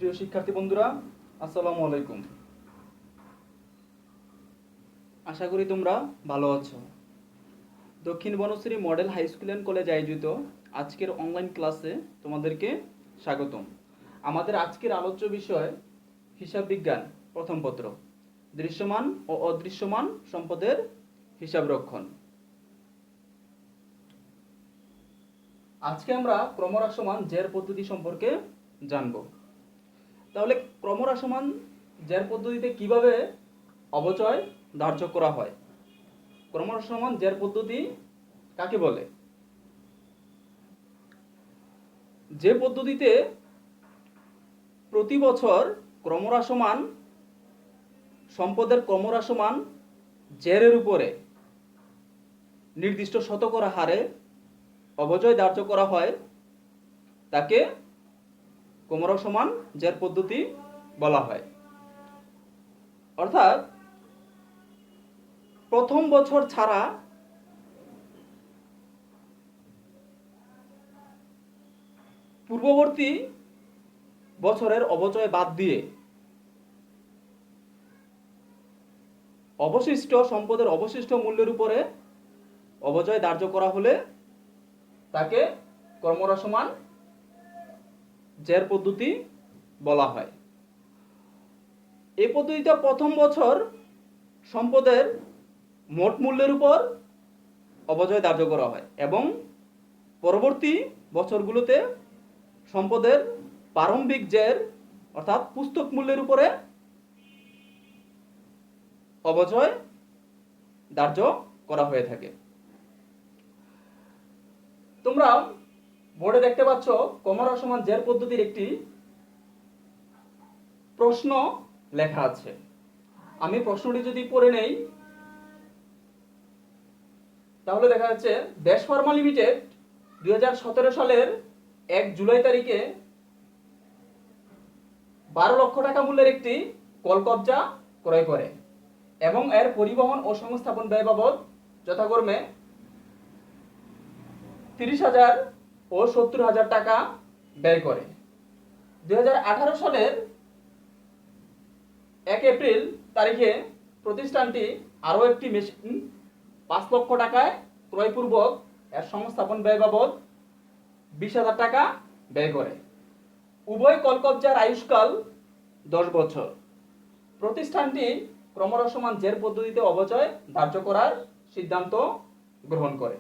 প্রিয় শিক্ষার্থী বন্ধুরা, আসসালামু আলাইকুম। আশা করি তোমরা ভালো আছো। Dakshin Banasree model high school and college আয়োজিত আজকের অনলাইন ক্লাসে তোমাদেরকে স্বাগতম। আমাদের আজকের আলোচ্য বিষয় হিসাব বিজ্ঞান প্রথম পত্র, দৃশ্যমান ও অদৃশ্যমান সম্পদের হিসাব রক্ষণ। আজকে আমরা ক্রমহ্রাসমান জের পদ্ধতি সম্পর্কে জানব। তাহলে ক্রমহ্রাসমান জের পদ্ধতিতে কিভাবে অবচয় ধার্য করা হয়? ক্রমহ্রাসমান জের পদ্ধতি কাকে বলে? যে পদ্ধতিতে প্রতি বছর ক্রমহ্রাসমান সম্পদের ক্রমহ্রাসমান জেরের উপরে নির্দিষ্ট শতকরা হারে অবচয় ধার্য করা হয় তাকে ক্রমহ্রাসমান জের পদ্ধতি বলা হয়। অর্থাৎ প্রথম বছর ছাড়া পূর্ববর্তী বছরের অবচয় বাদ দিয়ে অবশিষ্ট সম্পদের অবশিষ্ট মূল্যের উপরে অবচয় ধার্য করা হলে তাকে ক্রমহ্রাসমান জের পদ্ধতি বলা হয়। এই পদ্ধতিতে প্রথম বছর সম্পদের মোট মূল্যের উপর অবচয় ধার্য করা হয় এবং পরবর্তী বছরগুলোতে সম্পদের প্রারম্ভিক জের অর্থাৎ পুস্তক মূল্যের উপরে অবচয় ধার্য করা হয়ে থাকে। তোমরা বোর্ডে দেখতে পাচ্ছ ক্রমহ্রাসমান জের পদ্ধতির একটি প্রশ্ন লেখা আছে। আমি প্রশ্নটি যদি পড়ে নেই তাহলে দেখা যাচ্ছে, দেশ ফার্মা লিমিটেড 2017 সালের 1 জুলাই তারিখে 12 লক্ষ টাকা মূল্যের একটি কলকব্জা ক্রয় করে এবং এর পরিবহন ও সংস্থাপন ব্যয় বাবদ যথাক্রমে 30,000 ও 70,000 টাকা ব্যয় করে। 2018 সালের 1 এপ্রিল তারিখে প্রতিষ্ঠানটি আরও একটি মেশিন 5 লক্ষ টাকায় ক্রয়পূর্বক এর সংস্থাপন ব্যয় বাবদ 20,000 টাকা ব্যয় করে। উভয় কলকব্জার আয়ুষ্কাল 10 বছর। প্রতিষ্ঠানটি ক্রমহ্রাসমান জের পদ্ধতিতে অবচয় ধার্য করার সিদ্ধান্ত গ্রহণ করে।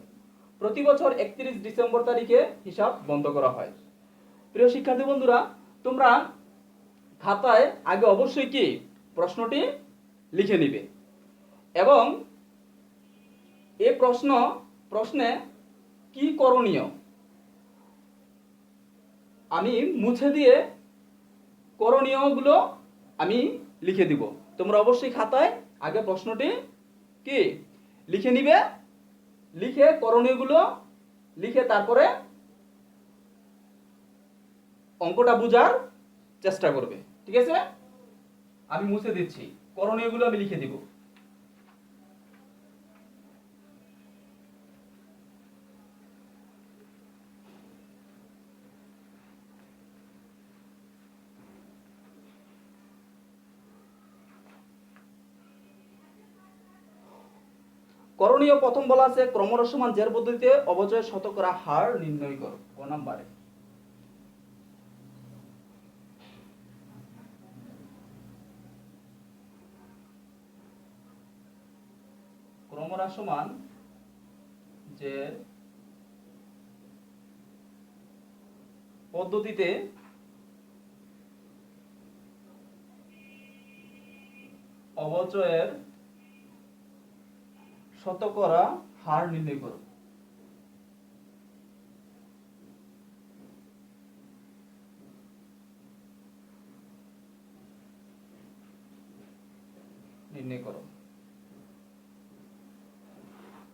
প্রতি বছর 31 ডিসেম্বর তারিখে হিসাব বন্ধ করা হয়। প্রিয় শিক্ষার্থী বন্ধুরা, তোমরা খাতায় আগে অবশ্যই কি প্রশ্নটি লিখে নিবে এবং এই প্রশ্নে কি করণীয় আমি মুছে দিয়ে করণীয়গুলো আমি লিখে দিব। তোমরা অবশ্যই খাতায় আগে প্রশ্নটি কি লিখে নিবে, লিখে করণীয়গুলো লিখে তারপরে অঙ্কটা বোঝার চেষ্টা করবে। ঠিক আছে? আমি মুছে দিচ্ছি, করণীয়গুলো আমি লিখে দিব। করণীয় প্রথম বলা আছে, ক্রমহ্রাসমান জের পদ্ধতিতে অবচয়ের শতকরা হার নির্ণয় করো। ক নাম্বারে ক্রমহ্রাসমান জের পদ্ধতিতে অবচয়ের শতকরা হার নির্ণয় করো। নির্ণয় করো।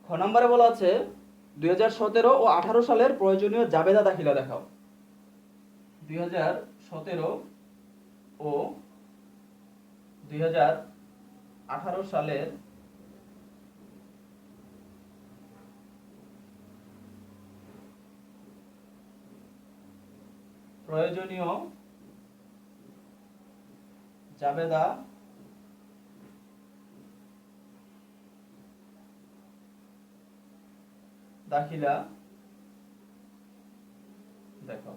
খ নম্বরে বলা আছে 2017 ও 18 সালের প্রয়োজনীয় জাবেদা দাখিলা দেখাও। 2017 ও 2018 সালের প্রয়োজনীয় জাবেদা দাখিলা দেখো।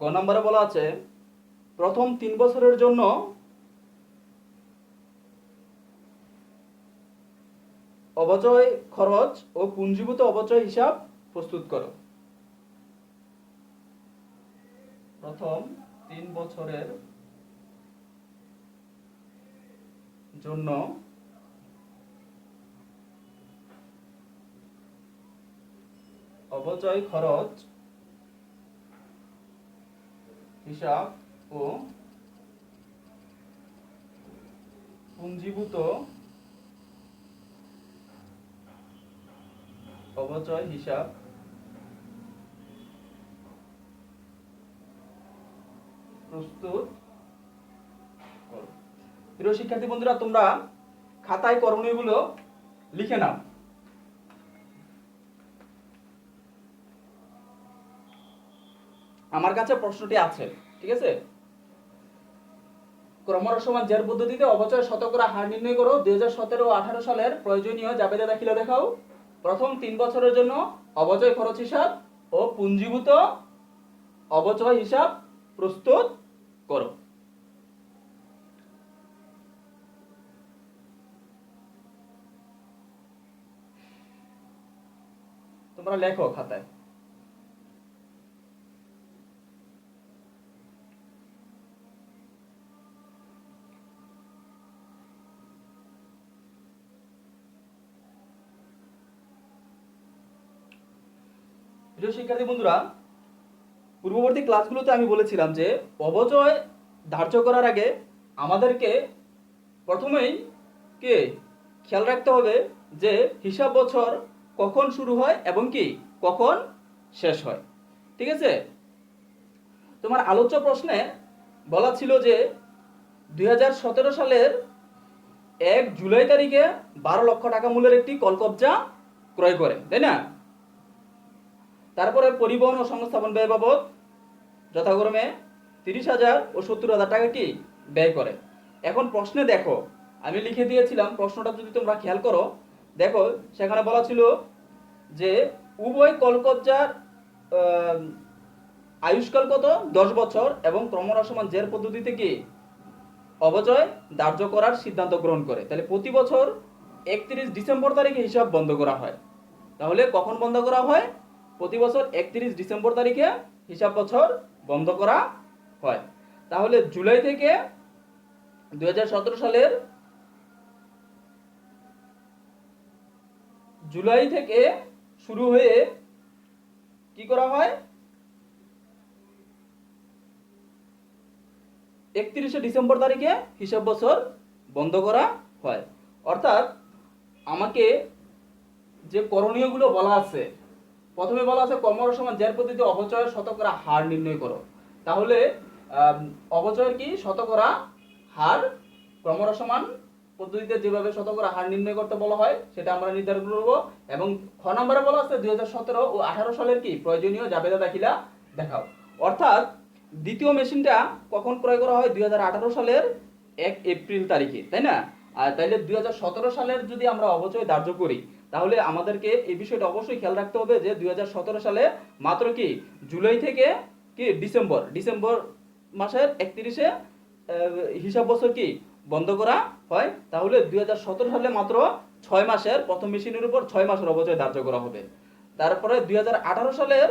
গ নম্বরে বলা আছে প্রথম 3 বছরের জন্য অবচয় খরচ ও পুঞ্জীভূত অবচয় হিসাব প্রস্তুত করো। প্রথম 3 বছরের জন্য অবচয় খরচ হিসাব ও পুঞ্জীভূত অবচয় হিসাব প্রস্তুত করো। প্রিয় শিক্ষার্থী বন্ধুরা, তোমরা খাতায় করণীয়গুলো লিখে নাও। আমার কাছে প্রশ্নটি আছে, ঠিক আছে। ক্রমরসমান জের পদ্ধতিতে অবচয় শতকরা হার নির্ণয় করো। 2017 ও 18 সালের প্রয়োজনীয় জাবেদা দাখিলা দেখাও। প্রথম 3 বছরের জন্য অবচয় খরচ হিসাব ও পুঞ্জীভূত অবচয় হিসাব প্রস্তুত করো। তোমরা লেখো খাতায়। প্রিয় শিক্ষার্থী বন্ধুরা, পূর্ববর্তী ক্লাসগুলোতে আমি বলেছিলাম যে অবচয় ধার্য করার আগে আমাদেরকে প্রথমেই খেয়াল রাখতে হবে যে হিসাব বছর কখন শুরু হয় এবং কখন শেষ হয়, ঠিক আছে। তোমার আলোচ্য প্রশ্নে বলা ছিল যে 2017 সালের 1 জুলাই তারিখে 12 লক্ষ টাকা মূল্যের একটি কলকবজা ক্রয় করে, তাই না। তারপরে পরিবহন ও সংস্থাপন ব্যয় বাবদ যথাক্রমে 30,000 ও 70,000 টাকা ব্যয় করে। এখন প্রশ্নে দেখো, আমি লিখে দিয়েছিলাম, প্রশ্নটা যদি তোমরা খেয়াল করো, দেখো সেখানে বলা ছিল যে উভয় কলকবজার আয়ুষ্কাল কত, 10 বছর, এবং ক্রমরসমান জের পদ্ধতিতে অবচয় ধার্য করার সিদ্ধান্ত গ্রহণ করে। তাহলে প্রতি বছর 31 ডিসেম্বর তারিখে হিসাব বন্ধ করা হয়। তাহলে কখন বন্ধ করা হয়? প্রতি বছর 31 ডিসেম্বর তারিখে হিসাব বছর বন্ধ করা হয়। তাহলে জুলাই থেকে 2017 সালের জুলাই থেকে শুরু হয়ে কি করা হয়, 31 ডিসেম্বর তারিখে হিসাব বছর বন্ধ করা হয়। অর্থাৎ আমাকে যে করণীয়গুলো বলা আছে, প্রথমে বলা আছে ক্রমরসমান জের পদ্ধতিতে অবচয়ের শতকরা হার নির্ণয় করো। তাহলে অবচয়ের শতকরা হার ক্রমরসমান পদ্ধতিতে যেভাবে শতকরা হার নির্ণয় করতে বলা হয় সেটা আমরা নির্ধারণ করব। এবং খ নম্বরে বলা আছে 2017 ও 18 সালের প্রয়োজনীয় জাবেদা দাখিলা দেখাও। অর্থাৎ দ্বিতীয় মেশিনটা কখন ক্রয় করা হয়? 2018 সালের 1 এপ্রিল তারিখে, তাই না। আর তাইলে 2017 সালের যদি আমরা অবচয় ধার্য করি, তাহলে আমাদেরকে এই বিষয়টা অবশ্যই খেয়াল রাখতে হবে যে 2017 সালে মাত্র জুলাই থেকে ডিসেম্বর মাসের 31-এ হিসাব বছর বন্ধ করা হয়। তাহলে 2017 সালে মাত্র 6 মাসের প্রথম মেশিনের উপর 6 মাসের অবচয় ধার্য করা হবে। তারপরে 2018 সালের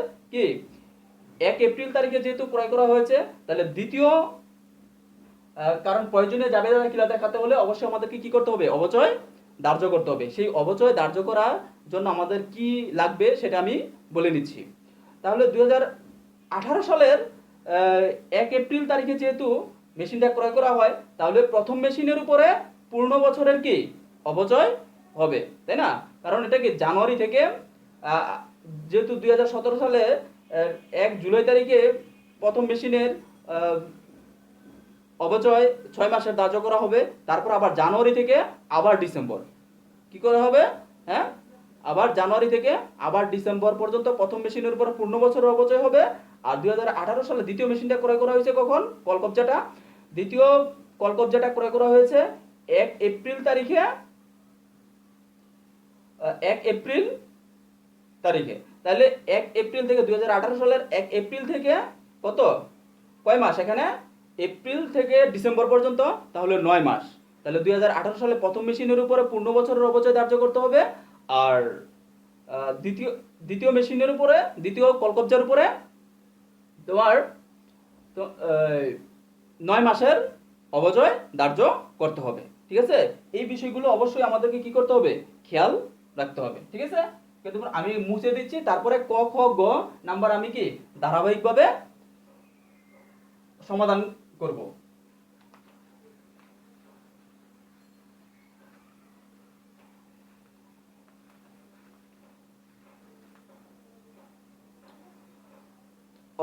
1 এপ্রিল তারিখে যেহেতু ক্রয় করা হয়েছে, তাহলে দ্বিতীয়, কারণ প্রয়োজনীয় জাবেদা দাখিলা দেখাতে হলে অবশ্যই আমাদেরকে কি করতে হবে? অবচয় ধার্য করতে হবে। সেই অবচয় ধার্য করার জন্য আমাদের কি লাগবে সেটা আমি বলে নিচ্ছি। তাহলে 2018 সালের 1 এপ্রিল তারিখে যেহেতু মেশিনটা ক্রয় করা হয়, তাহলে প্রথম মেশিনের উপরে পূর্ণ বছরের অবচয় হবে, তাই না। কারণ এটা জানুয়ারি থেকে, যেহেতু 2017 সালে 1 জুলাই তারিখে প্রথম মেশিনের অবচয় 6 মাসের ধার্য করা হবে। তারপর আবার জানুয়ারি থেকে আবার ডিসেম্বর কি করা হবে, আবার জানুয়ারি থেকে আবার ডিসেম্বর পর্যন্ত প্রথম মেশিনের উপর পূর্ণ বছরের অবচয় হবে। আর 2018 সালে দ্বিতীয় মেশিনটা ক্রয় করা হয়েছে কখন? কলকবজাটা দ্বিতীয় কলকবজাটা ক্রয় করা হয়েছে 1 এপ্রিল তারিখে, 1 এপ্রিল তারিখে। তাহলে 1 এপ্রিল থেকে 2018 সালের 1 এপ্রিল থেকে কত কয় মাস এখানে? এপ্রিল থেকে ডিসেম্বর পর্যন্ত, তাহলে 9 মাস। তাহলে 2018 সালে প্রথম মেশিনের উপরে 15 বছরের অবচয় ধার্য করতে হবে, আর দ্বিতীয় মেশিনের উপরে, দ্বিতীয় কলকবজার উপরে তোমার 9 মাসের অবচয় ধার্য করতে হবে। ঠিক আছে, এই বিষয়গুলো অবশ্যই আমাদেরকে কি করতে হবে? খেয়াল রাখতে হবে। ঠিক আছে, কিন্তু আমি মুছে দিচ্ছি, তারপরে ক খ গ নাম্বার আমি কি ধারাবাহিকভাবে সমাধান করব।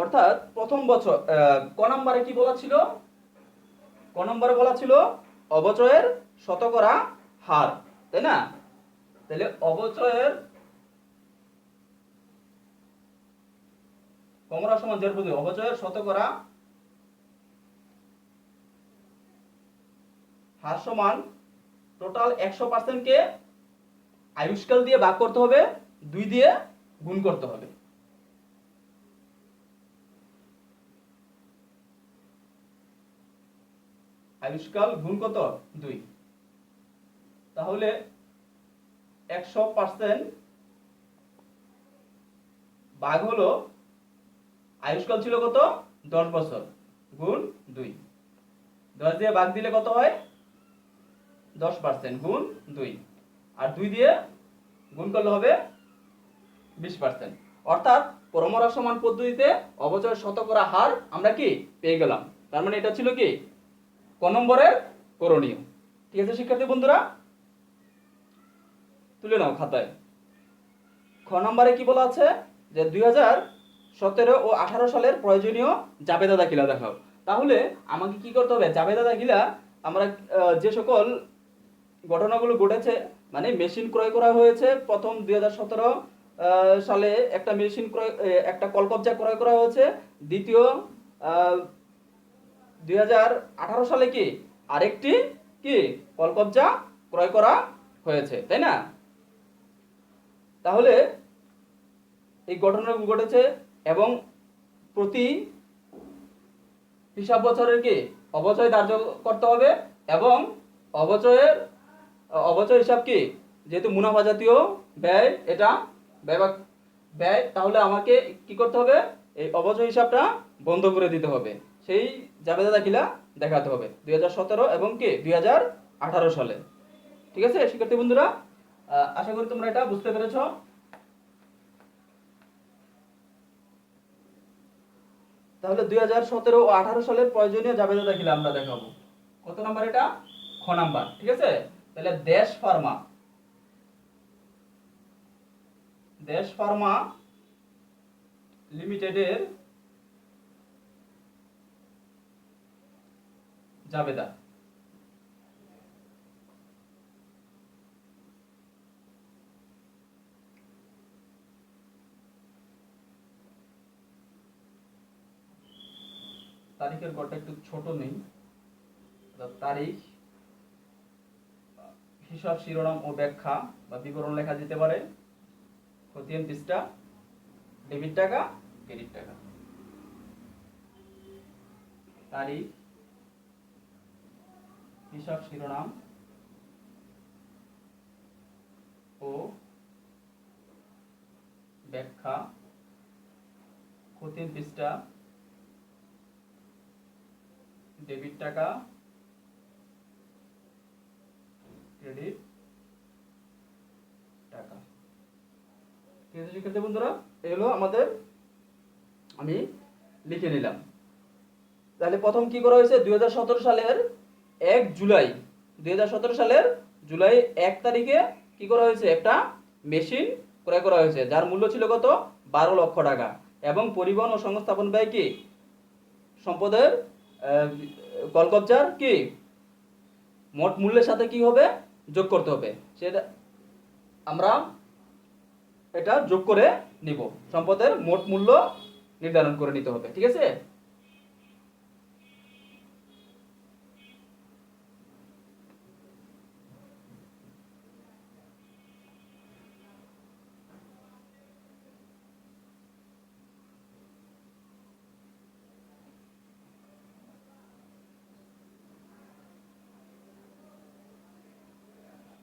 অর্থাৎ প্রথম বছর ক নম্বরে কি বলা ছিল? ক নম্বরে বলা ছিল অবচয়ের শতকরা হার, তাই না? তাহলে অবচয়ের কমরা সমান জের প্রতি অবচয়ের শতকরা হার সমান টোটাল 100% কে আয়ুষ্কাল দিয়ে ভাগ করতে হবে, 2 দিয়ে গুণ করতে হবে। আয়ুষ্কাল গুণ কত? 2। তাহলে 100% ভাগ হলো, আয়ুষ্কাল ছিল কত? 10 বছর, গুণ 2। 10 দিয়ে ভাগ দিলে কত হয়? 10% গুণ 2, আর 2 দিয়ে গুণ করলে হবে 20%। অর্থাৎ ক্রমহ্রাস সমান পদ্ধতিতে অবচয়ের শতকরা হার আমরা কি পেয়ে গেলাম। তার মানে এটা ছিল কি ক নম্বরের করণীয়। ঠিক আছে শিক্ষার্থী বন্ধুরা, তুলে নাও খাতায়। খ নম্বরে কি বলা আছে? যে 2017 ও 18 সালের প্রয়োজনীয় জাবেদা দাখিলা দেখাও। তাহলে আমাকে কি করতে হবে? জাবেদা দাখিলা আমরা যে সকল ঘটনাগুলো ঘটেছে, মানে মেশিন ক্রয় করা হয়েছে প্রথম 2017 সালে একটা মেশিন ক্রয়, একটা কলকবজা ক্রয় করা হয়েছে, দ্বিতীয় 2018 সালে কি আরেকটি কি কলকবজা ক্রয় করা হয়েছে, তাই না? তাহলে এই ঘটনাগুলো ঘটেছে এবং প্রতি হিসাব বছরের কি অবচয় ধার্য করতে হবে, এবং অবচয় হিসাব কি যেহেতু মুনাফা জাতীয় ব্যয়, এটা ব্যয়, তাহলে আমাকে কি করতে হবে? এই অবচয় হিসাবটা বন্ধ করে দিতে হবে। সেই জাবেদা দাখিলা দেখাতে হবে 2017 এবং কি 2018 সালে। ঠিক আছে শিক্ষার্থী বন্ধুরা, আশা করি তোমরা এটা বুঝতে পেরেছো। তাহলে 2017 ও 18 সালের প্রয়োজনীয় জাবেদা দাখিলা আমরা দেখাবো। কত নাম্বার এটা? খ নাম্বার। ঠিক আছে, তাহলে দেশ ফার্মা লিমিটেডের জাবেদা। তারিখের গড়টা একটু ছোট নেই, তারিখ, হিসাব শিরোনাম ও ব্যাখ্যা বা বিবরণ লেখা যেতে পারে, খতিয়ান পৃষ্ঠা, ডেবিট টাকা, ক্রেডিট টাকা, তারিখ, হিসাব শিরোনাম ও ব্যাখ্যা, খতিয়ান পৃষ্ঠা, ডেবিট টাকা, ক্রেডিট টাকা। ঠিক আছে শিক্ষার্থী বন্ধুরা, এগুলো আমাদের আমি লিখে নিলাম। তাহলে প্রথম কি করা হয়েছে? 2017 সালের 1 জুলাই, 2017 সালের জুলাই 1 তারিখে কি করা হয়েছে? একটা মেশিন ক্রয় করা হয়েছে, যার মূল্য ছিল কত? 12 লক্ষ টাকা, এবং পরিবহন ও সংস্থাপন ব্যয় কি সম্পদের কলকবজার কি মোট মূল্যের সাথে কি হবে? যোগ করতে হবে। সেটা আমরা এটা যোগ করে নিব। সম্পদের মোট মূল্য নির্ধারণ করে নিতে হবে। ঠিক আছে?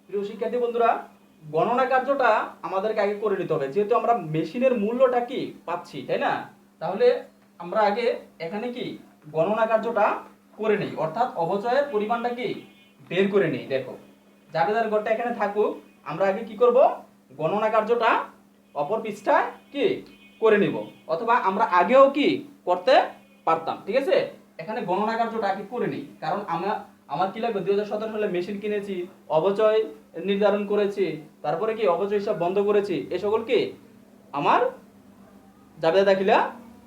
প্রিয় শিক্ষার্থী বন্ধুরা, গণনা কার্যটা আমাদেরকে আগে করে নিতে হবে, যেহেতু আমরা মেশিনের মূল্যটা কি পাচ্ছি, তাই না? তাহলে আমরা আগে এখানে কি গণনা কার্যটা করে নিই, অর্থাৎ অপচয়ের পরিমাণটা কি বের করে নিই। দেখো, জাবেদার ঘরটা এখানে থাকুক, আমরা আগে কি করব, গণনা কার্যটা অপর পৃষ্ঠায় কি করে নিব, অথবা আমরা আগেও কি করতে পারতাম। ঠিক আছে? এখানে গণনা কার্যটা আগে করে নিই, কারণ আমার কি লাগবে, 2017 সালে মেশিন কিনেছি, অপচয় নির্ধারণ করেছি, তারপরে কি অপচয় হিসাব বন্ধ করেছি, এ সকল কি আমার জাবেদা দাখিলা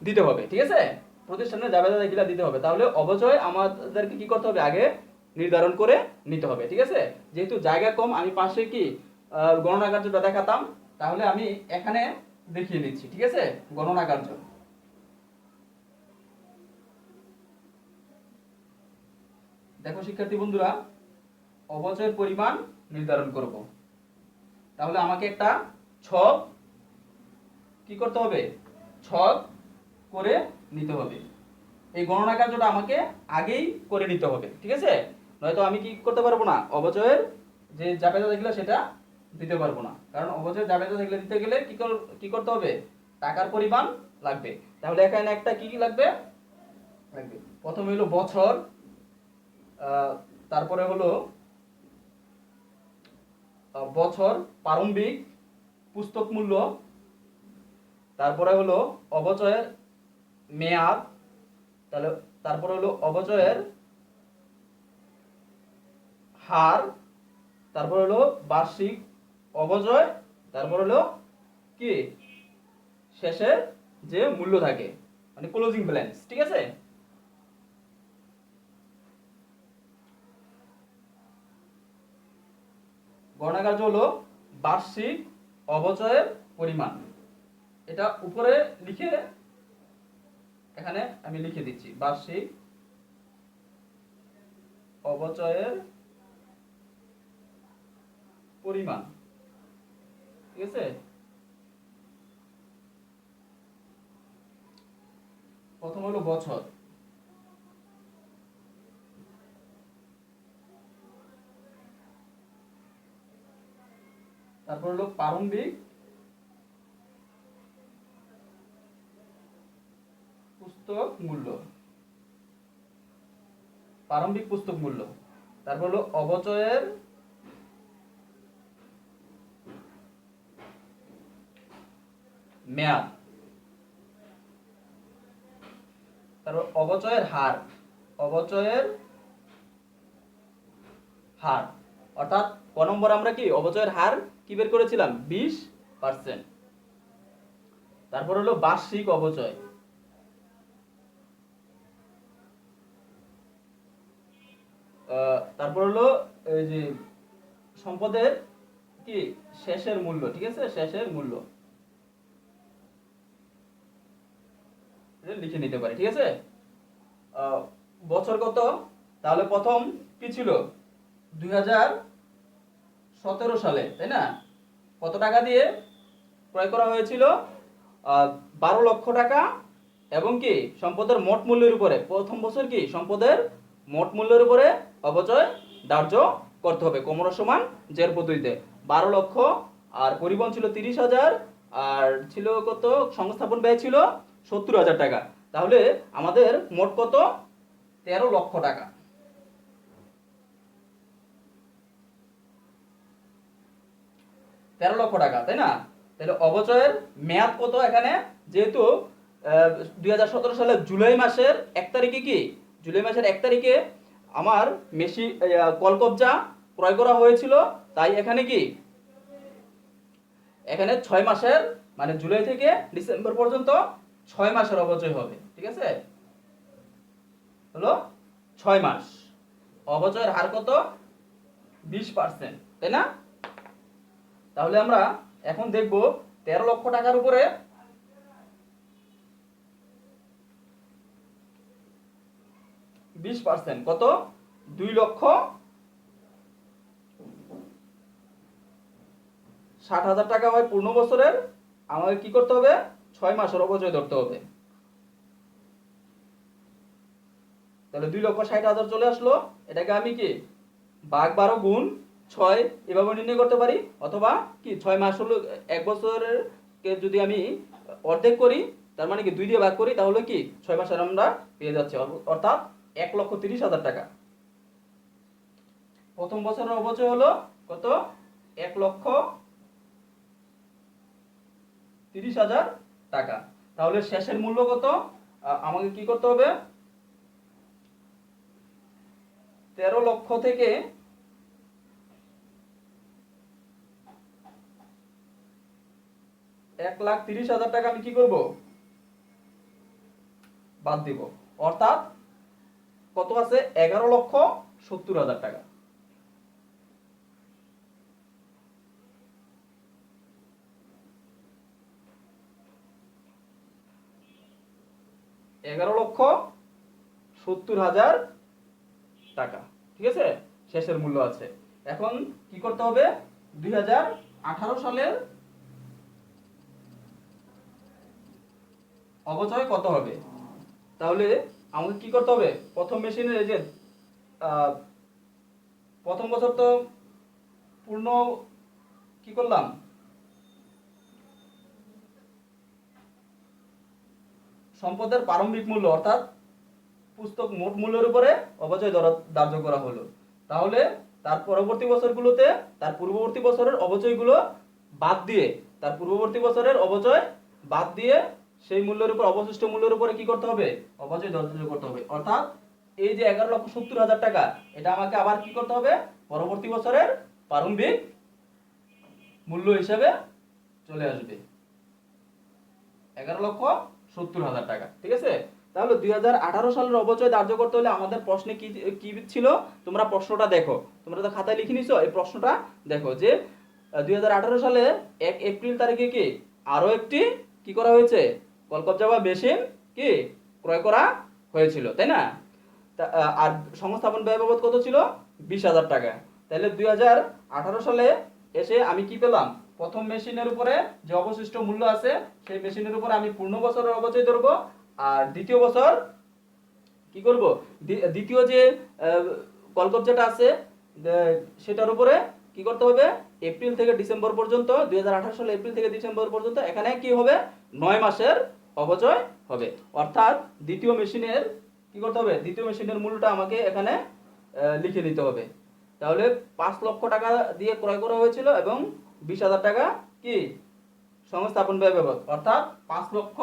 দিতে হবে। ঠিক আছে? প্রতিষ্ঠানের জাবেদা দাখিলা দিতে হবে। তাহলে অপচয় আমাদেরকে কি করতে হবে, আগে নির্ধারণ করে নিতে হবে। ঠিক আছে? যেহেতু জায়গা কম, আমি পাশে কি গণনা কার্যটা দেখাতাম, তাহলে আমি এখানে দেখিয়ে দিচ্ছি। ঠিক আছে? গণনা কার্য। দেখো শিক্ষার্থী বন্ধুরা, অপচয়ের পরিমাণ নির্ধারণ করব। তাহলে আমাকে একটা ছক কি করতে হবে, ছক করে নিতে হবে। এই গণনা কার্যটা আমাকে আগেই করে নিতে হবে। ঠিক আছে? নয়তো আমি কি করতে পারবো না, অপচয়ের যে জাবেদা দেখলে সেটা দিতে পারবো না, কারণ অপচয়ের জাবেদা দেখলে দিতে গেলে কি করতে হবে, টাকার পরিমাণ লাগবে। তাহলে এখানে একটা কি কি লাগবে, প্রথমে হলো বছর, তারপরে হলো বছর, প্রারম্ভিক পুস্তক মূল্য, তারপরে হলো অপচয়ের মেয়াদ, তাহলে তারপরে হলো অপচয়ের হার, তারপর হলো বার্ষিক অপচয়, তারপর হলো কি শেষের যে মূল্য থাকে, মানে ক্লোজিং ব্যালেন্স। ঠিক আছে? গণনা কার্য হলো বার্ষিক অপচয়ের পরিমাণ। এটা উপরে লিখে এখানে আমি লিখে দিচ্ছি, বার্ষিক অপচয়ের পরিমাণ। ঠিক আছে? প্রথম হলো বছর, তারপর হলো প্রারম্ভিক পুস্তক মূল্য, প্রারম্ভিক পুস্তক মূল্য, তারপর হলো অপচয়ের মেয়াদ, তারপর অপচয়ের হার, অপচয়ের হার, অর্থাৎ ক নম্বর আমরা কি অপচয়ের হার কি বের করেছিলাম, 20%। তারপর হলো বার্ষিক অপচয়, তারপর হলো এই যে সম্পদের কি শেষের মূল্য। ঠিক আছে? শেষের মূল্য লিখে নিতে পারি। ঠিক আছে? বছর কত, তাহলে প্রথম কি ছিল, 2017 সালে, তাই না? কত টাকা দিয়ে ক্রয় করা হয়েছিল, 12 লক্ষ টাকা, এবং কি সম্পদের মোট মূল্যের উপরে, প্রথম বছর কি সম্পদের মোট মূল্যের উপরে অপচয় ধার্য করতে হবে, কমন সমান জের পদ্ধতিতে। 12 লক্ষ, আর পরিবহন ছিল 30,000, আর ছিল কত, সংস্থাপন ব্যয় ছিল 70,000 টাকা। তাহলে আমাদের মোট কত, 13 লক্ষ টাকা। 13 লক্ষ টাকা, তাই না? তাহলে অপচয়ের মেয়াদ কত এখানে, যেহেতু 2017 সালের জুলাই মাসের 1 তারিখে কি, জুলাই মাসের 1 তারিখে আমার মেশিন কলকবজা ক্রয় করা হয়েছিল, তাই এখানে কি, এখানে 6 মাসের, মানে জুলাই থেকে ডিসেম্বর পর্যন্ত 6 মাসের অপচয় হবে। ঠিক আছে? হলো 6 মাস। অপচয়ের হার কত, 20%, তাই না? তাহলে আমরা এখন দেখব 13 লক্ষ টাকার উপরে 20% কত? 2,60,000 টাকা হয় পূর্ণ বছরের। আমাকে কি করতে হবে? 6 মাসের অপচয় ধরতে হবে। তাহলে 2,60,000 চলে আসলো। এটাকে আমি কি ভাগ 12 গুণ 6 এভাবে নির্ণয় করতে পারি, অথবা কি 6 মাস হলো 1 বছরের কে যদি আমি অর্ধেক করি, তার মানে কি 2 দিয়ে ভাগ করি, তাহলে কি 6 মাসের আমরা পেয়ে যাচ্ছি, অর্থাৎ 1,30,000 টাকা। প্রথম বছরের অপচয় হলো কত? 1,30,000 টাকা। তাহলে শেষের মূল্য কত? আমাকে কি করতে হবে? 13 লক্ষ থেকে 1,30,000 টাকা আমি কি করব? বাদ দিব। অর্থাৎ কত আছে? 11,70,000 টাকা। 11,70,000 টাকা, ঠিক আছে, শেষের মূল্য আছে। এখন কি করতে হবে? 2018 সালের অপচয় কত হবে? তাহলে আমাকে কি করতে হবে? প্রথম মেশিনের এই যে প্রথম বছর তো পূর্ণ কি করলাম? সম্পদের প্রারম্ভিক মূল্য অর্থাৎ পুস্তক মোট মূল্যের উপরে অপচয় ধার্য করা হলো। তাহলে তার পরবর্তী বছরগুলোতে তার পূর্ববর্তী বছরের অপচয়গুলো বাদ দিয়ে, তার পূর্ববর্তী বছরের অপচয় বাদ দিয়ে সেই মূল্যের উপর, অবশিষ্ট মূল্যের উপরে কি করতে হবে? অপচয় ধার্য করতে হবে। অর্থাৎ এই যে 11,70,000 টাকা, এটা আমাকে আবার কি করতে হবে? পরবর্তী বছরের প্রারম্ভিক মূল্য হিসেবে চলে আসবে 11,70,000 টাকা, ঠিক আছে। তাহলে 2018 সালের অপচয় ধার্য করতে হলে আমাদের প্রশ্নে কি কি ছিল? তোমরা প্রশ্নটা দেখো, তোমরা তো খাতায় লিখে নিছো, এই প্রশ্নটা দেখো যে 2018 সালে 1 এপ্রিল তারিখে কি আরো একটি কি করা হয়েছে? কলকবজা বা মেশিন কি ক্রয় করা হয়েছিল, তাই না? আর সংস্থাপন ব্যয় বাবদ কত ছিল? 20,000 টাকা। তাহলে 2018 সালে এসে আমি কি পেলাম? প্রথম মেশিনের উপরে যে অবশিষ্ট মূল্য আছে, সেই মেশিনের উপরে আমি পূর্ণ বছরের অপচয় ধরবো। আর দ্বিতীয় বছর কি করব? দ্বিতীয় যে কলকবজাটা আছে সেটার উপরে কি করতে হবে? এপ্রিল থেকে ডিসেম্বর পর্যন্ত, 2018 সালে এপ্রিল থেকে ডিসেম্বর পর্যন্ত এখানে কি হবে? 9 মাসের অপচয় হবে। অর্থাৎ দ্বিতীয় মেশিনের কি করতে হবে? দ্বিতীয় মেশিনের মূল্যটা আমাকে এখানে লিখে নিতে হবে। তাহলে 5 লক্ষ টাকা দিয়ে ক্রয় করা হয়েছিল এবং 20,000 টাকা কি সংস্থাপন ব্যয় বাবদ, অর্থাৎ 5 লক্ষ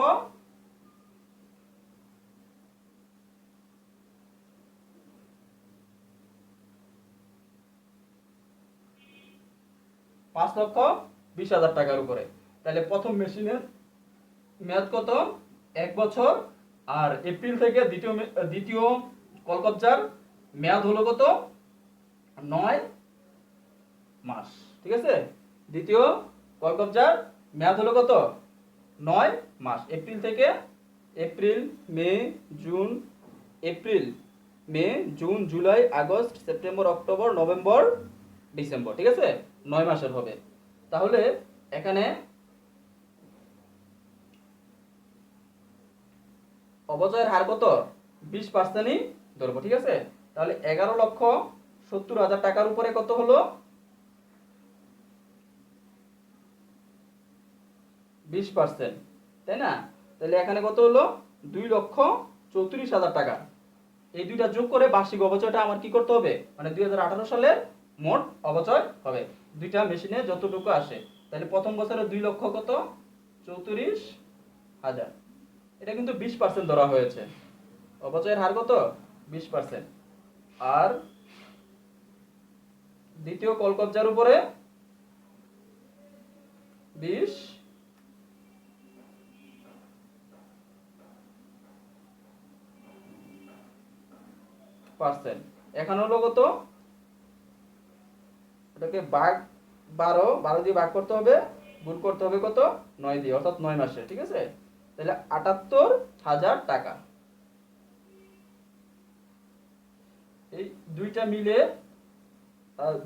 5,20,000 টাকার উপরে। তাহলে প্রথম মেশিনের মেয়াদ কত? 1 বছর। আর এপ্রিল থেকে দ্বিতীয় কলকবজার মেয়াদ হলো কত? 9 মাস, ঠিক আছে। দ্বিতীয় কলকবজার মেয়াদ হলো কত? 9 মাস। April May June April May June July August September October November December, ঠিক আছে, 9 মাসের হবে। তাহলে এখানে অপচয়ের হার কত? 20%ই ধরবো, ঠিক আছে। তাহলে 11,70,000 টাকার উপরে কত হলো? 20%, তাই না? তাহলে এখানে কত হলো? 2,34,000 টাকা। এই দুইটা যোগ করে বার্ষিক অপচয়টা আমার কি করতে হবে? মানে 2018 সালের মোট অপচয় হবে, দুইটা মেশিনে যতটুকু আসে। তাহলে প্রথম বছরে 2 লক্ষ কত? 34,000। এটা কিন্তু 20% ধরা হয়েছে। অপচয়ের হার কত? 20%। আর দ্বিতীয় কলকবজার উপরে 20%। এখন হলো কত? এটাকে ভাগ 12 দিয়ে ভাগ করতে হবে, গুণ করতে হবে কত? 9 দিয়ে, অর্থাৎ 9 মাসে, ঠিক আছে। তাহলে 78,000 টাকা। এই দুইটা মিলে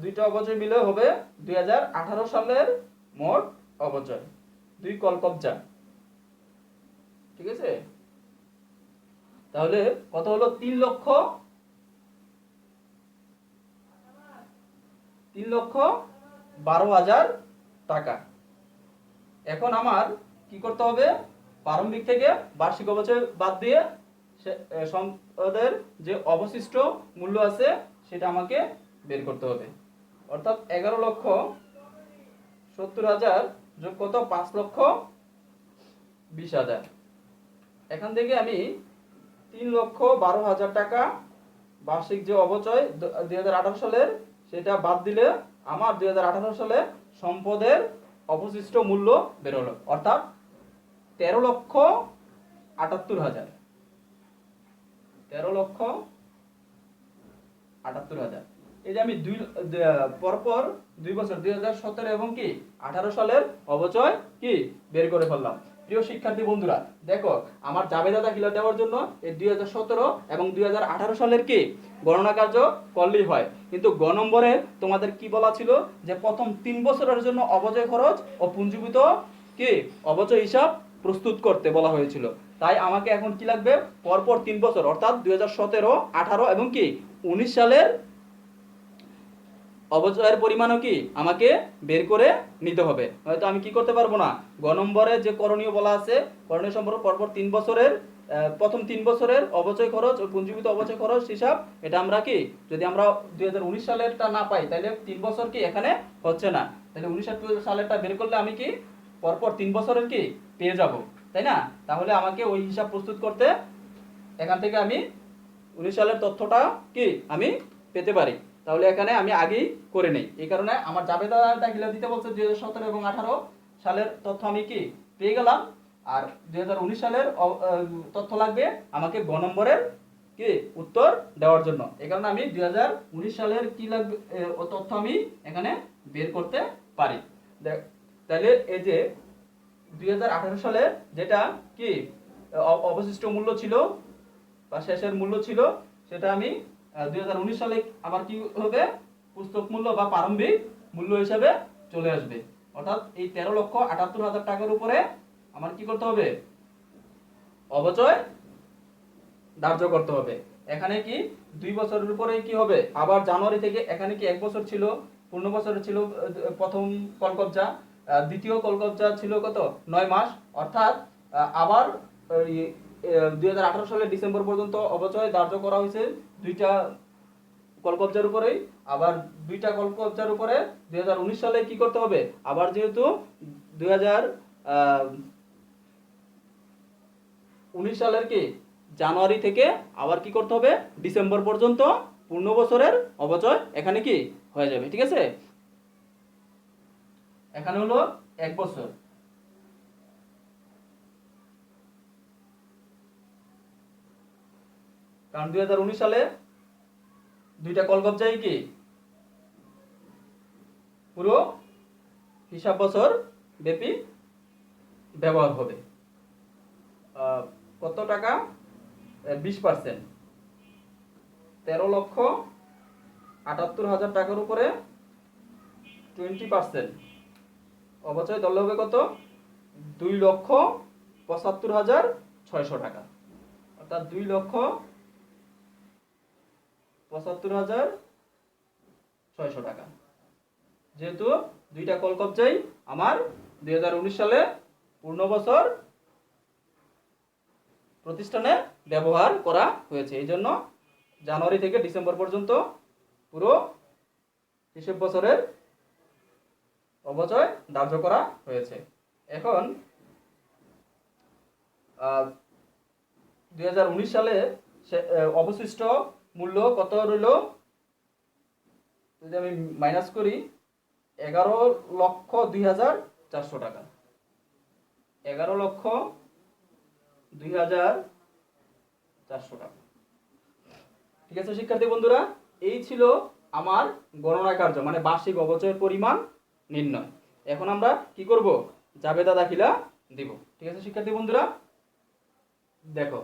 দুইটা অপচয় মিলে হবে 2018 সালের মোট অপচয়, 2 কলকবজা। ঠিক আছে, তাহলে কত হলো? 3,12,000 টাকা। এখন আমার কি করতে হবে? প্রারম্ভিক থেকে বার্ষিক অপচয় বাদ দিয়ে সম্পদের যে অবশিষ্ট মূল্য আছে সেটা আমাকে বের করতে হবে। অর্থাৎ 11,70,000 যোগ কত? 5,20,000। এখান থেকে আমি 3,12,000 টাকা বার্ষিক যে অপচয় 2018 সালের সেটা বাদ দিলে আমার 2018 সালে সম্পদের অবশিষ্ট মূল্য বেরোলো, অর্থাৎ 13,78,000। 13,78,000। এই যে আমি পরপর 2 বছর 2017 এবং কি 18 সালের অপচয় কি বের করে ফেললাম। প্রিয় শিক্ষার্থী বন্ধুরা, দেখো আমার জাবেদা দাখিলা দেওয়ার জন্য এই 2017 এবং 2018 সালের কি গণনা কার্য করলেই হয়। কিন্তু গ নম্বরে তোমাদের কি বলা ছিল যে প্রথম 3 বছরের জন্য অপচয় খরচ ও পুঞ্জীভূত কি অপচয় হিসাব প্রস্তুত করতে বলা হয়েছিল। তাই আমাকে এখন কি লাগবে? পরপর 3 বছর অর্থাৎ 2017, 18 এবং কি 19 সালের অপচয়ের পরিমাণও কি আমাকে বের করে নিতে হবে। হয়তো আমি কি করতে পারবো না, গ নম্বরে যে করণীয় বলা আছে করণীয় সম্পর্ক পরপর 3 বছরের প্রথম 3 বছরের অপচয় খরচ ও পুঞ্জীভূত অপচয় খরচ হিসাব, এটা আমরা কি যদি আমরা 2019 সালেরটা না পাই তাহলে 3 বছর কি এখানে হচ্ছে না, তাহলে 19 সালেরটা বের করলে আমি কি পরপর 3 বছরের কি পেয়ে যাব, তাই না? তাহলে আমাকে ওই হিসাব প্রস্তুত করতে এখান থেকে আমি 19 সালের তথ্যটা কি আমি পেতে পারি। তাহলে এখানে আমি আগেই করে নেই, এই কারণে আমার জাবেদা দাখিলা দিতে বলছে 2017 এবং 18 সালের তথ্য আমি কি পেয়ে গেলাম। আর 2019 সালের তথ্য লাগবে আমাকে গ নম্বরের কি উত্তর দেওয়ার জন্য। এই কারণে আমি 2019 সালের কি লাগবে তথ্য আমি এখানে বের করতে পারি। তাহলে এই যে 2018 সালে যেটা কি অবশিষ্ট মূল্য ছিল বা শেষের মূল্য ছিল সেটা আমি 2019 সালে আবার কি হবে? পুস্তক মূল্য বা প্রারম্ভিক মূল্য হিসাবে চলে আসবে। অর্থাৎ এই 13,78,000 টাকার উপরে আমার কি করতে হবে? অপচয় ধার্য করতে হবে। এখানে কি 2 বছরের উপরে কি হবে? আবার জানুয়ারি থেকে এখানে কি 1 বছর ছিল, পূর্ণ বছরে ছিল প্রথম কলকবজা, দ্বিতীয় কলকবজা ছিল কত? 9 মাস। অর্থাৎ আবার 2018 সালের ডিসেম্বর পর্যন্ত অপচয় ধার্য করা হয়েছে 2টা কলকবজার উপরেই। আবার 2টা কলকবজার উপরে 2019 সালে কি করতে হবে? আবার যেহেতু 2019 সালের কি জানুয়ারি থেকে আবার কি করতে হবে? ডিসেম্বর পর্যন্ত পূর্ণ বছরের অপচয় এখানে কি হয়ে যাবে। ঠিক আছে, এখানে হলো 1 বছর। কারণ 2019 সালে 2টা কলকবজাই কি পুরো হিসাব বছর ব্যাপী ব্যবহার হবে। কত টাকা? 20%, 13,78,000 টাকার উপরে 20% অবচয় ধরলে হবে কত? 2,75,600 টাকা। অর্থাৎ 2,75,600 টাকা। যেহেতু 2টা কলকবজাই আমার 2019 সালে পূর্ণ বছর প্রতিষ্ঠানে ব্যবহার করা হয়েছে, এই জন্য জানুয়ারি থেকে ডিসেম্বর পর্যন্ত পুরো হিসেব বছরের অপচয় ধার্য করা হয়েছে। এখন 2019 সালে অবশিষ্ট মূল্য কত রইল? যদি আমি মাইনাস করি 11,02,400 টাকা। 11,02,400 টাকা। ঠিক আছে শিক্ষার্থী বন্ধুরা, এই ছিল আমার গণনা কার্য, মানে বার্ষিক অপচয়ের পরিমাণ নির্ণয়। এখন আমরা কি করব? জাবেদা দাখিলা দিব। ঠিক আছে শিক্ষার্থী বন্ধুরা, দেখো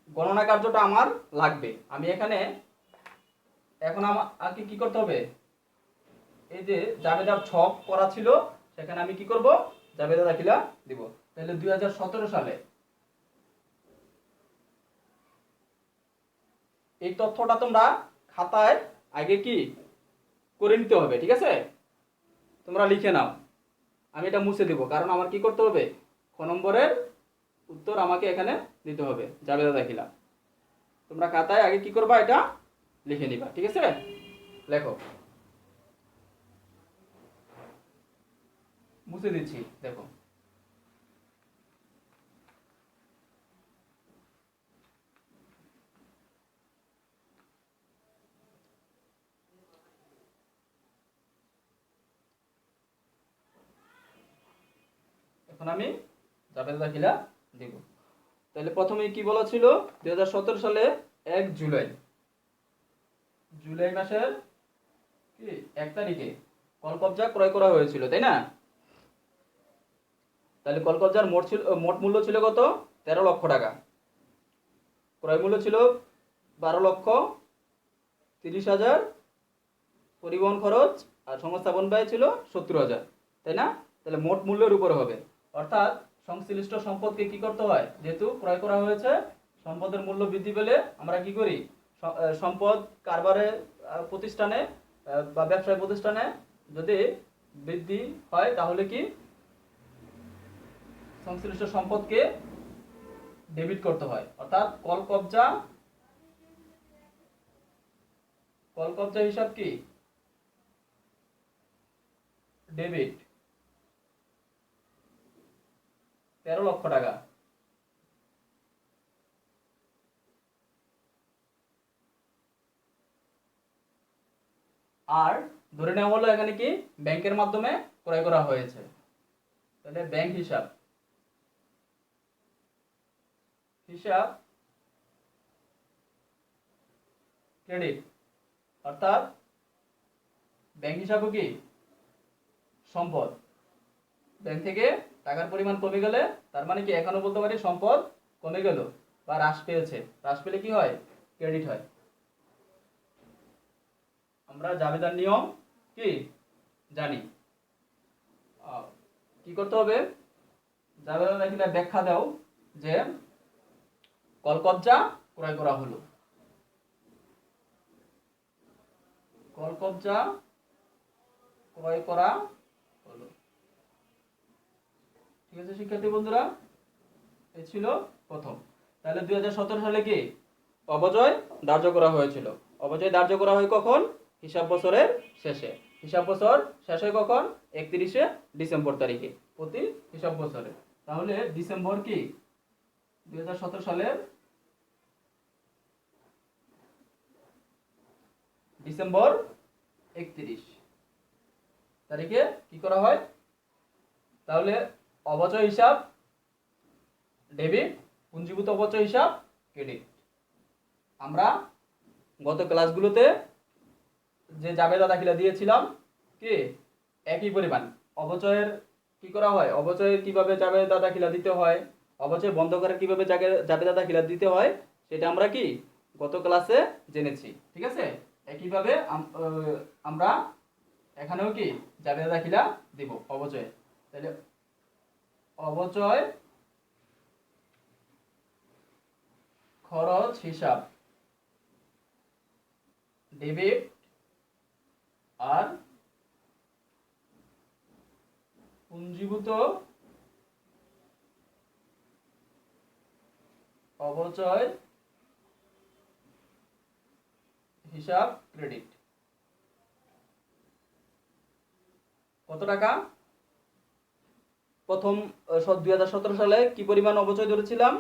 গণনা কার্যটা আমার লাগবে। আমি এখানে এখন আমাকে কি করতে হবে, এই যে জাবেদার ছক করা ছিল সেখানে আমি কি করব, জাবেদা দাখিলা দিব। তাহলে 2017 সালে এই তথ্যটা তোমরা খাতায় আগে কি করে নিতে হবে, ঠিক আছে? তোমরা লিখে নাও, আমি এটা মুছে দিব, কারণ আমার কি করতে হবে, খ নম্বরের উত্তর আমাকে এখানে দিতে হবে জাবেদা দাখিলা। তোমরা খাতায় আগে কি করবা, এটা লিখে নিবা, ঠিক আছে? লেখো, মুছে দিচ্ছি, দেখো। এখন আমি জাবেদা দাখিলা দিব। তাহলে প্রথমে কি বলা ছিল, 2017 সালে 1 জুলাই, জুলাই মাসের কি 1 তারিখে কলকবজা ক্রয় করা হয়েছিল, তাই না? তাহলে কলকবজার মোট মূল্য ছিল কত, 13 লক্ষ টাকা। ক্রয় মূল্য ছিল 12 লক্ষ 30,000, পরিবহন খরচ আর সংস্থাপন ব্যয় ছিল 70,000, তাই না? তাহলে মোট মূল্যের উপরে হবে, অর্থাৎ সংশ্লিষ্ট সম্পদকে কি করতে হয়, যেহেতু ক্রয় করা হয়েছে, সম্পদের মূল্য বৃদ্ধি পেলে আমরা কি করি, সম্পদ কারবারে প্রতিষ্ঠানে বা ব্যবসায় প্রতিষ্ঠানে যদি বৃদ্ধি হয় তাহলে কি সংশ্লিষ্ট সম্পদকে ডেবিট করতে হয়, অর্থাৎ কলকবজা হিসাব কি ডেবিট 13 লক্ষ টাকা। আর ধরে নেওয়া হলো এখানে কি ব্যাংকের মাধ্যমে ক্রয় করা হয়েছে, তাহলে ব্যাংক হিসাব ক্রেডিট, অর্থাৎ ব্যাংক হিসাবও কি সম্পদ। ব্যাংক থেকে টাকার পরিমাণ কমে গেলে তার মানে কি এখনো বলতে পারি সম্পদ কমে গেল বা হ্রাস পেয়েছে, হ্রাস পেলে কি হয়, ক্রেডিট হয়। আমরা জাবেদার নিয়ম কি জানি, কি করতে হবে, জাবেদা দাখিলা ব্যাখ্যা দাও যে কলকবজা ক্রয় করা হলো, কলকবজা ক্রয় করা হলো, ঠিক আছে শিক্ষার্থী বন্ধুরা? এই ছিল প্রথম। তাহলে 2017 সালে কি অবচয় ধার্য করা হয়েছিল, অবচয় ধার্য করা হয় কখন, হিসাব বছরের শেষে। হিসাব বছর শেষ হয় কখন, 31শে ডিসেম্বর তারিখে প্রতি হিসাব বছরে। তাহলে ডিসেম্বর কি 2017 সালের ডিসেম্বর 31 তারিখে কি করা হয়, তাহলে অবচয় হিসাব ডেবিট, পুঞ্জীভূত অবচয় হিসাব ক্রেডিট। আমরা গত ক্লাসগুলোতে যে জাবেদা দাখিলা দিয়েছিলাম কি একই পরিমাণ, অবচয়ের কি করা হয়, অবচয় কিভাবে জাবেদা দাখিলা দিতে হয়, অবচয় বন্ধ করার কিভাবে জাবেদা দাখিলা দিতে হয়, সেটা আমরা কি গত ক্লাসে জেনেছি, ঠিক আছে? একইভাবে আমরা এখানেও কি জাবেদা দাখিলা দিব অবচয়। তাহলে অবচয় খরচ হিসাব ডেবিট আর পুঞ্জীভূত অবচয় হিসাব ক্রেডিট। কত টাকা, প্রথম 2017 সালে কি পরিমাণ অবচয় ধরেছিলাম,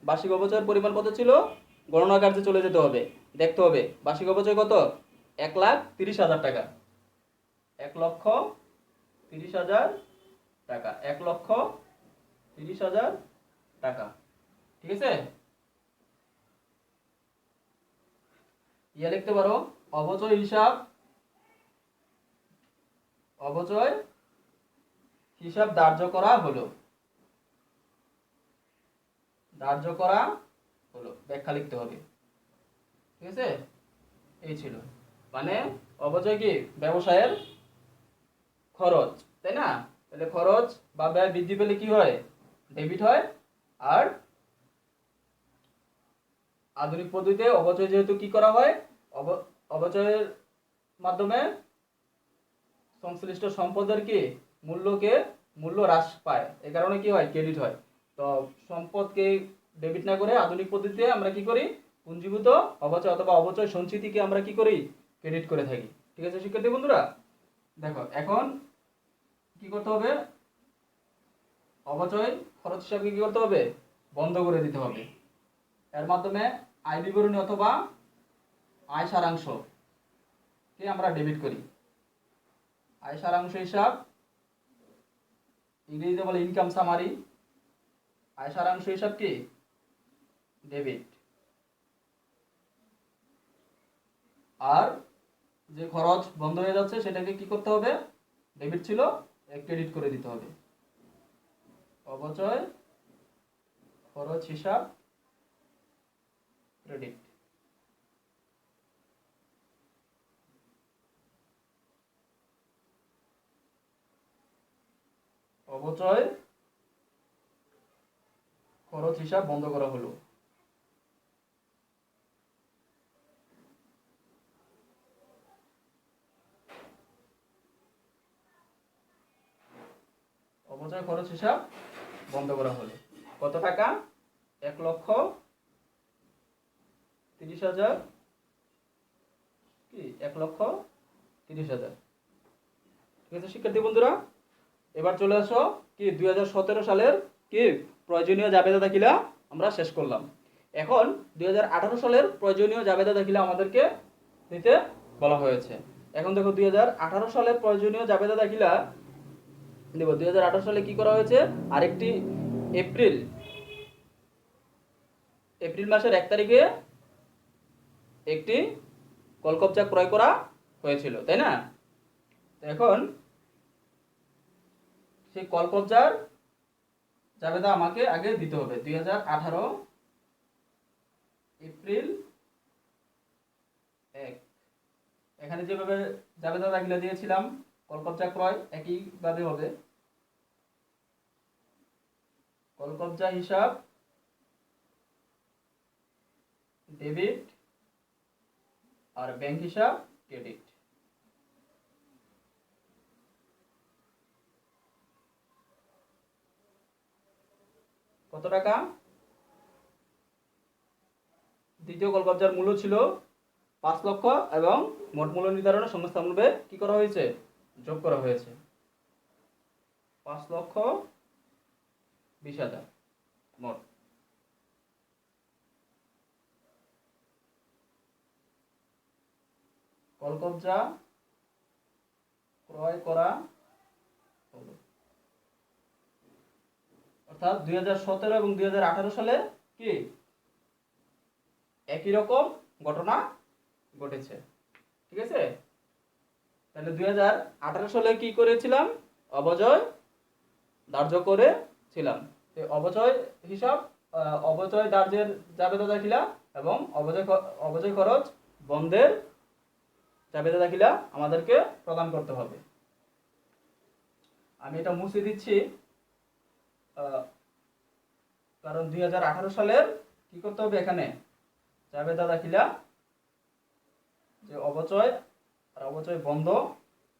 বার্ষিক অবচয়ের পরিমাণ কত ছিল, গণনা কার্যে চলে যেতে হবে, দেখতে হবে বার্ষিক অবচয় কত, 1,30,000 টাকা, 1,30,000 টাকা, 1,30,000 টাকা, ঠিক আছে? ইয়া লিখতে পারো, অবচয় হিসাব ধার্য করা হলো, ব্যাখ্যা লিখতে হবে, ঠিক আছে? এই ছিল। মানে অপচয় কি ব্যবসায়ের খরচ, তাই না? তাহলে খরচ বা ব্যয় বৃদ্ধি পেলে কি হয়? ডেবিট হয়। আর আধুনিক পদ্ধতিতে অপচয় যেহেতু কি করা হয়, অপচয়ের মাধ্যমে সংশ্লিষ্ট সম্পদের কি মূল্য হ্রাস পায়, এই কারণে কি হয়? ক্রেডিট হয়। তো সম্পদকে ডেবিট না করে আধুনিক পদ্ধতিতে আমরা কি করি? পুঞ্জীভূত অপচয় অথবা অপচয় সঞ্চিতিকে আমরা কি করি? ক্রেডিট করে থাকি। ঠিক আছে শিক্ষার্থী বন্ধুরা, দেখো এখন কি করতে হবে? অপচয় খরচ হিসাবে কি করতে হবে? বন্ধ করে দিতে হবে। এর মাধ্যমে আয় বিবরণী অথবা আয় সারাংশ কে আমরা ডেবিট করি। আয় সারাংশ হিসাব ইংরেজিতে বলে ইনকাম সামারি। আয় সারাংশ হিসাব কি? ডেবিট। আর যে খরচ বন্ধ হয়ে যাচ্ছে সেটাকে কি করতে হবে? ডেবিট ছিল, ক্রেডিট করে দিতে হবে। অপচয় খরচ হিসাব ক্রেডিট। অপচয় খরচ হিসাব বন্ধ করা হলো। অপচয় খরচ হিসাব বন্ধ করা হলো। কত টাকা? 1,30,000 কি 1,30,000। ঠিক আছে শিক্ষার্থী বন্ধুরা, এবার চলে আসো কি 2017 সালের কি প্রয়োজনীয় জাবেদা দাখিলা আমরা শেষ করলাম। এখন 2018 সালের প্রয়োজনীয় জাবেদা দাখিলা আমাদেরকে দিতে বলা হয়েছে। এখন দেখো 2018 সালের প্রয়োজনীয় জাবেদা দাখিলা দেব। 2018 সালে কি করা হয়েছে? আরেকটি এপ্রিল মাসের 1 তারিখে একটি কলকবজা ক্রয় করা হয়েছিল, তাই না? এখন সেই কলকবজার জাবেদা আমাকে আগে দিতে হবে। 2018 এপ্রিল 1। এখানে যেভাবে জাবেদা দাখিলা দিয়েছিলাম কলকবজা ক্রয় একইভাবে হবে। কলকবজা হিসাব ডেবিট আর ব্যাংক হিসাব ক্রেডিট। কত টাকা? দ্বিতীয় কলকবজার মূল্য ছিল 5 লক্ষ এবং মোট মূল্য নির্ধারণের সংস্থান ব্যয় কি করা হয়েছে? যোগ করা হয়েছে 5,20,000 মোট। কলকবজা ক্রয় করা হলো। অর্থাৎ 2017 এবং 2018 সালে কি একই রকম ঘটনা ঘটেছে। ঠিক আছে, তাহলে 2018 সালে কি করেছিলাম? অপচয় ধার্য করেছিলাম। অপচয় হিসাব অপচয় ধার্যের জাবেদা দাখিলা এবং অপচয় খরচ বন্ধের জাবেদা দাখিলা আমাদেরকে প্রদান করতে হবে। আমি এটা মুছে দিচ্ছি, কারণ 2018 সালের কি করতে হবে? এখানে জাবেদা দাখিলা যে অপচয় আর অপচয় বন্ধ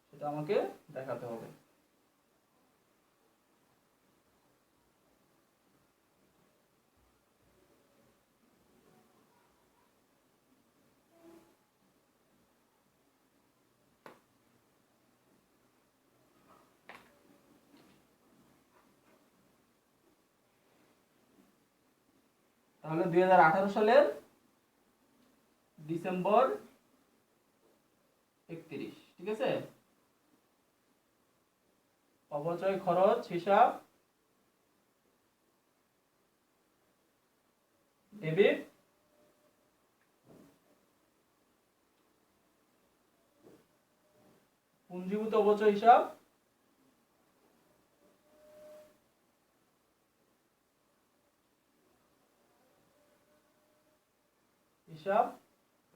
সেটা আমাকে দেখাতে হবে। তাহলে 2018 সালের ডিসেম্বর 31, ঠিক আছে? অপচয় খরচ হিসাব ডেবিট পুঞ্জীভূত অপচয় হিসাব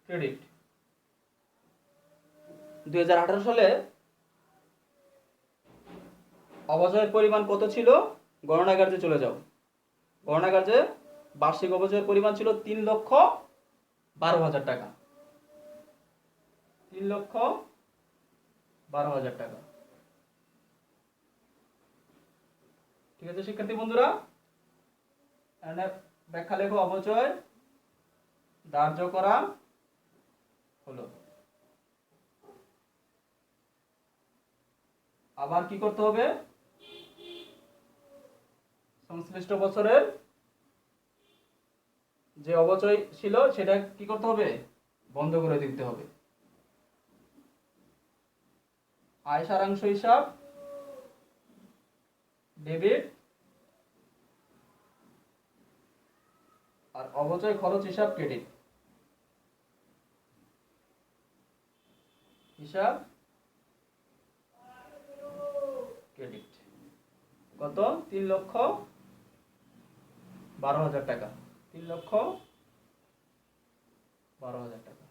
ক্রেডিট। 2018 সালে অবচয়ের পরিমাণ কত ছিল? গণনাগার্যে চলে যাও। গণনাগার্যে বার্ষিক অবচয়ের পরিমাণ ছিল 3,12,000 টাকা। 3,12,000 টাকা। ঠিক আছে শিক্ষার্থী বন্ধুরা, এখানে ব্যাখ্যা লেখো। অবচয় ধার্য করা হলো। আবার কি করতে হবে? সংশ্লিষ্ট বছরের যে অবচয় ছিল সেটা কি করতে হবে? বন্ধ করে দিতে হবে। আয় সারাংশ হিসাব ডেবিট আর অবচয় খরচ হিসাব ক্রেডিট। হিসাব ক্রেডিট কত? 3,12,000 টাকা। 3,12,000 টাকা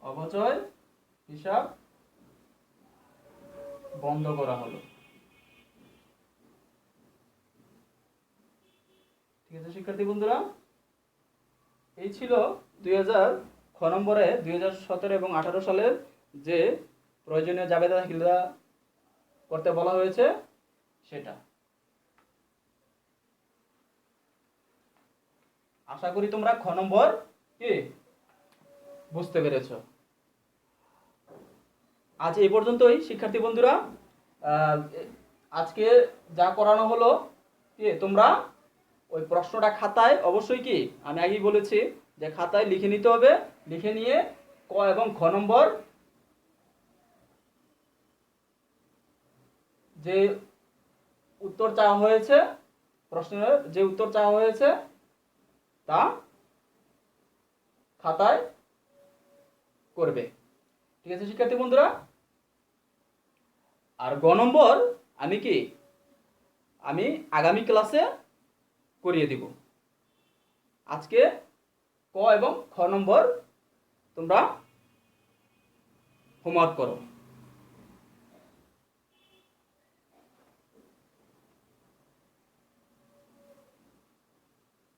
অবচয় হিসাব বন্ধ করা হলো। ঠিক আছে শিক্ষার্থী বন্ধুরা, এই ছিল খ নম্বরে 2017 এবং 18 সালের যে প্রয়োজনীয় জাবেদা দাখিলা করতে বলা হয়েছে সেটা। আশা করি তোমরা খ নম্বর কি বুঝতে পেরেছো। আজ এই পর্যন্তই শিক্ষার্থী বন্ধুরা। আজকে যা করানো হলো কি তোমরা ওই প্রশ্নটা খাতায় অবশ্যই কি আমি আগেই বলেছি যে খাতায় লিখে নিতে হবে। লিখে নিয়ে ক এবং খ নম্বর যে উত্তর চাওয়া হয়েছে, প্রশ্নের যে উত্তর চাওয়া হয়েছে তা খাতায় করবে। ঠিক আছে শিক্ষার্থী বন্ধুরা। আর গ নম্বর আমি আগামী ক্লাসে করিয়ে দিব। আজকে ক এবং খ নম্বর তোমরা হোমওয়ার্ক করো।